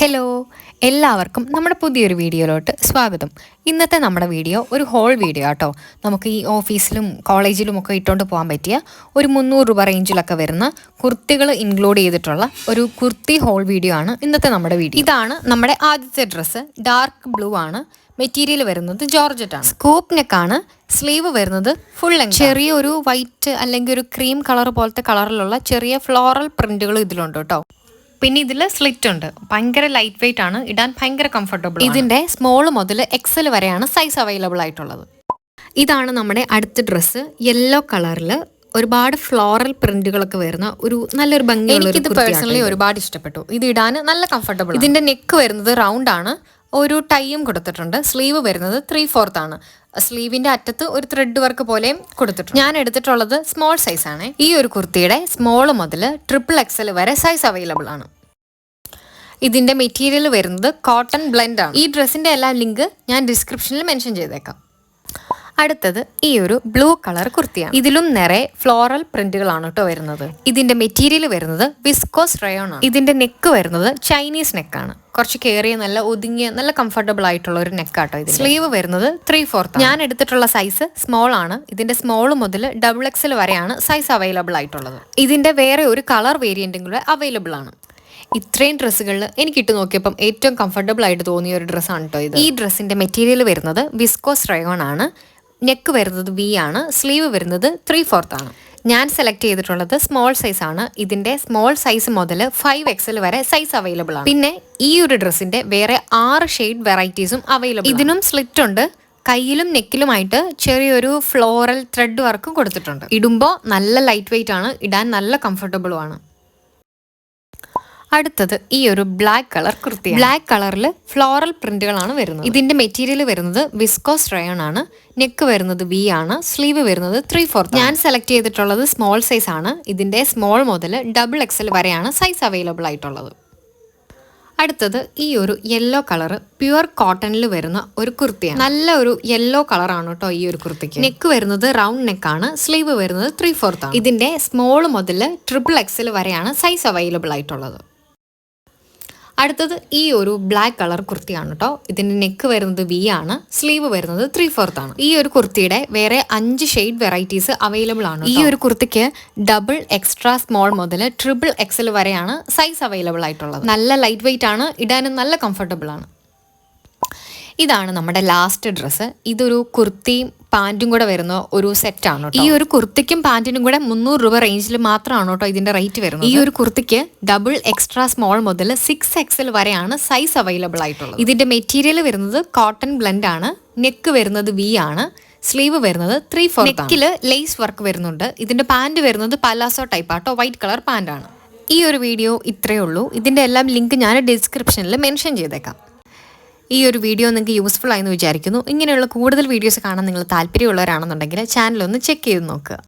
Hello, എല്ലാവർക്കും നമ്മുടെ പുതിയൊരു വീഡിയോയിലോട്ട് സ്വാഗതം. ഇന്നത്തെ നമ്മുടെ വീഡിയോ ഒരു ഹോൾ വീഡിയോ ആട്ടോ. നമുക്ക് ഈ ഓഫീസിലും കോളേജിലും ഒക്കെ ഇട്ടുകൊണ്ട് പോകാൻ പറ്റിയ ഒരു 300 രൂപ റേഞ്ചിലൊക്കെ വരുന്ന കുർത്തികൾ ഇൻക്ലൂഡ് ചെയ്തിട്ടുള്ള ഒരു കുർത്തി ഹോൾ വീഡിയോ ആണ് ഇന്നത്തെ നമ്മുടെ വീഡിയോ. ഇതാണ് നമ്മുടെ ആദ്യത്തെ ഡ്രസ്സ്. ഡാർക്ക് ബ്ലൂ ആണ്. മെറ്റീരിയൽ വരുന്നത് ജോർജറ്റ് ആണ്. സ്കൂപ്പ് നെക്കാണ്. സ്ലീവ് വരുന്നത് ഫുൾ ലെങ്ത്. ചെറിയൊരു വൈറ്റ് അല്ലെങ്കിൽ ഒരു ക്രീം കളർ പോലത്തെ കളറിലുള്ള ചെറിയ ഫ്ലോറൽ പ്രിന്റുകൾ ഇതിലുണ്ട് കേട്ടോ. പിന്നെ ഇതിൽ സ്ലിറ്റ് ഉണ്ട്. ഭയങ്കര ലൈറ്റ് വെയിറ്റ് ആണ്, ഇടാൻ ഭയങ്കര കംഫർട്ടബിൾ. ഇതിന്റെ സ്മോൾ മുതൽ എക്സൽ വരെയാണ് സൈസ് അവൈലബിൾ ആയിട്ടുള്ളത്. ഇതാണ് നമ്മുടെ അടുത്ത ഡ്രസ്സ്. യെല്ലോ കളറിൽ ഒരുപാട് ഫ്ലോറൽ പ്രിന്റുകളൊക്കെ വരുന്ന ഒരു നല്ലൊരു ഭംഗിയുള്ള. എനിക്കിത് പേഴ്സണലി ഒരുപാട് ഇഷ്ടപ്പെട്ടു. ഇത് ഇടാൻ നല്ല കംഫർട്ടബിൾ. ഇതിന്റെ നെക്ക് വരുന്നത് റൗണ്ട് ആണ്. ഒരു ടൈയും കൊടുത്തിട്ടുണ്ട്. സ്ലീവ് വരുന്നത് 3/4 ആണ്. സ്ലീവിന്റെ അറ്റത്ത് ഒരു ത്രെഡ് വർക്ക് പോലെയും കൊടുത്തിട്ടുണ്ട്. ഞാൻ എടുത്തിട്ടുള്ളത് സ്മോൾ സൈസ് ആണ്. ഈ ഒരു കുർത്തിയുടെ സ്മോൾ മുതൽ XXL വരെ സൈസ് അവൈലബിൾ ആണ്. ഇതിന്റെ മെറ്റീരിയൽ വരുന്നത് കോട്ടൺ ബ്ലെൻഡ് ആണ്. ഈ ഡ്രസ്സിന്റെ എല്ലാ ലിങ്ക് ഞാൻ ഡിസ്ക്രിപ്ഷനിൽ മെൻഷൻ ചെയ്തേക്കാം. അടുത്തത് ഈ ഒരു ബ്ലൂ കളർ കുർത്തിയാണ്. ഇതിലും നിറയെ ഫ്ലോറൽ പ്രിന്റുകളാണ് കേട്ടോ വരുന്നത്. ഇതിന്റെ മെറ്റീരിയൽ വരുന്നത് വിസ്കോസ് റയോൺ ആണ്. ഇതിന്റെ നെക്ക് വരുന്നത് ചൈനീസ് നെക്കാണ്. കുറച്ച് കയറിയ നല്ല ഒതുങ്ങിയ നല്ല കംഫർട്ടബിൾ ആയിട്ടുള്ള ഒരു നെക്കാട്ടോ ഇത്. സ്ലീവ് വരുന്നത് 3/4. ഞാൻ എടുത്തിട്ടുള്ള സൈസ് സ്മോൾ ആണ്. ഇതിന്റെ സ്മോൾ മുതൽ XXL വരെയാണ് സൈസ് അവൈലബിൾ ആയിട്ടുള്ളത്. ഇതിന്റെ വേറെ ഒരു കളർ വേരിയന്റും കൂടെ അവൈലബിൾ ആണ്. ഇത്രയും ഡ്രസ്സുകളിൽ എനിക്ക് ഇട്ട് നോക്കിയപ്പം ഏറ്റവും കംഫർട്ടബിൾ ആയിട്ട് തോന്നിയ ഒരു ഡ്രസ്സാണ് കേട്ടോ ഇത്. ഈ ഡ്രസ്സിന്റെ മെറ്റീരിയൽ വരുന്നത് വിസ്കോസ് റയോൺ ആണ്. നെക്ക് വരുന്നത് V ആണ്. സ്ലീവ് വരുന്നത് 3/4 ആണ്. ഞാൻ സെലക്ട് ചെയ്തിട്ടുള്ളത് സ്മോൾ സൈസ് ആണ്. ഇതിന്റെ സ്മോൾ സൈസ് മുതൽ 5XL വരെ സൈസ് അവൈലബിൾ ആണ്. പിന്നെ ഈ ഒരു ഡ്രസ്സിന്റെ വേറെ 6 ഷെയ്ഡ് വെറൈറ്റീസും അവൈലബിൾ. ഇതിനും സ്ലിറ്റ് ഉണ്ട്. കയ്യിലും നെക്കിലുമായിട്ട് ചെറിയൊരു ഫ്ലോറൽ ത്രെഡ് വർക്കും കൊടുത്തിട്ടുണ്ട്. ഇടുമ്പോൾ നല്ല ലൈറ്റ് വെയിറ്റ് ആണ്, ഇടാൻ നല്ല കംഫർട്ടബിളും ആണ്. അടുത്തത് ഈ ഒരു ബ്ലാക്ക് കളർ കുർത്തി. ബ്ലാക്ക് കളറിൽ ഫ്ലോറൽ പ്രിന്റുകളാണ് വരുന്നത്. ഇതിന്റെ മെറ്റീരിയൽ വരുന്നത് വിസ്കോസ് റയോൺ ആണ്. നെക്ക് വരുന്നത് V ആണ്. സ്ലീവ് വരുന്നത് 3/4. ഞാൻ സെലക്ട് ചെയ്തിട്ടുള്ളത് സ്മോൾ സൈസ് ആണ്. ഇതിന്റെ സ്മോൾ മുതൽ XXL വരെയാണ് സൈസ് അവൈലബിൾ ആയിട്ടുള്ളത്. അടുത്തത് ഈ ഒരു യെല്ലോ കളർ പ്യുവർ കോട്ടണിൽ വരുന്ന ഒരു കുർത്തിയാണ്. നല്ല ഒരു യെല്ലോ കളറാണ് കേട്ടോ ഈ ഒരു കുർത്തിക്ക്. നെക്ക് വരുന്നത് റൗണ്ട് നെക്കാണ്. സ്ലീവ് വരുന്നത് 3/4 ആണ്. ഇതിന്റെ സ്മോൾ മുതൽ XXL വരെയാണ് സൈസ് അവൈലബിൾ ആയിട്ടുള്ളത്. അടുത്തത് ഈ ഒരു ബ്ലാക്ക് കളർ കുർത്തിയാണ് കേട്ടോ. ഇതിന്റെ നെക്ക് വരുന്നത് V ആണ്. സ്ലീവ് വരുന്നത് 3/4 ആണ്. ഈ ഒരു കുർത്തിയുടെ വേറെ 5 ഷെയ്ഡ് വെറൈറ്റീസ് അവൈലബിൾ ആണ്. ഈ ഒരു കുർത്തിക്ക് ഡബിൾ എക്സ്ട്രാ സ്മോൾ മുതൽ XXL വരെയാണ് സൈസ് അവൈലബിൾ ആയിട്ടുള്ളത്. നല്ല ലൈറ്റ് വെയിറ്റ് ആണ്, ഇടാനും നല്ല കംഫർട്ടബിൾ ആണ്. ഇതാണ് നമ്മുടെ ലാസ്റ്റ് ഡ്രസ്സ്. ഇതൊരു കുർത്തിയും പാൻറ്റും കൂടെ വരുന്ന ഒരു സെറ്റ് ആണ്. ഈ ഒരു കുർത്തിക്കും പാൻറ്റിനും കൂടെ 300 രൂപ റേഞ്ചിൽ മാത്രമാണ് കേട്ടോ ഇതിന്റെ റേറ്റ് വരുന്നത്. ഈ ഒരു കുർത്തിക്ക് ഡബിൾ എക്സ്ട്രാ സ്മോൾ മുതൽ 6XL വരെയാണ് സൈസ് അവൈലബിൾ ആയിട്ടുള്ളത്. ഇതിന്റെ മെറ്റീരിയൽ വരുന്നത് കോട്ടൺ ബ്ലെൻഡ് ആണ്. നെക്ക് വരുന്നത് V ആണ്. സ്ലീവ് വരുന്നത് 3/4. നെക്കില് ലേസ് വർക്ക് വരുന്നുണ്ട്. ഇതിന്റെ പാൻറ് വരുന്നത് പലാസോ ടൈപ്പ് ആട്ടോ, വൈറ്റ് കളർ പാൻറ് ആണ്. ഈ ഒരു വീഡിയോ ഇത്രയേ ഉള്ളൂ. ഇതിന്റെ എല്ലാം ലിങ്ക് ഞാൻ ഡിസ്ക്രിപ്ഷനിൽ മെൻഷൻ ചെയ്തേക്കാം. ഈ ഒരു വീഡിയോ നിങ്ങൾക്ക് യൂസ്ഫുൾ ആയെന്ന് വിചാരിക്കുന്നു. ഇങ്ങനെയുള്ള കൂടുതൽ വീഡിയോസ് കാണാൻ നിങ്ങൾ താല്പര്യമുള്ളവരാണെന്നുണ്ടെങ്കിൽ ചാനൽ ഒന്ന് ചെക്ക് ചെയ്ത് നോക്കുക.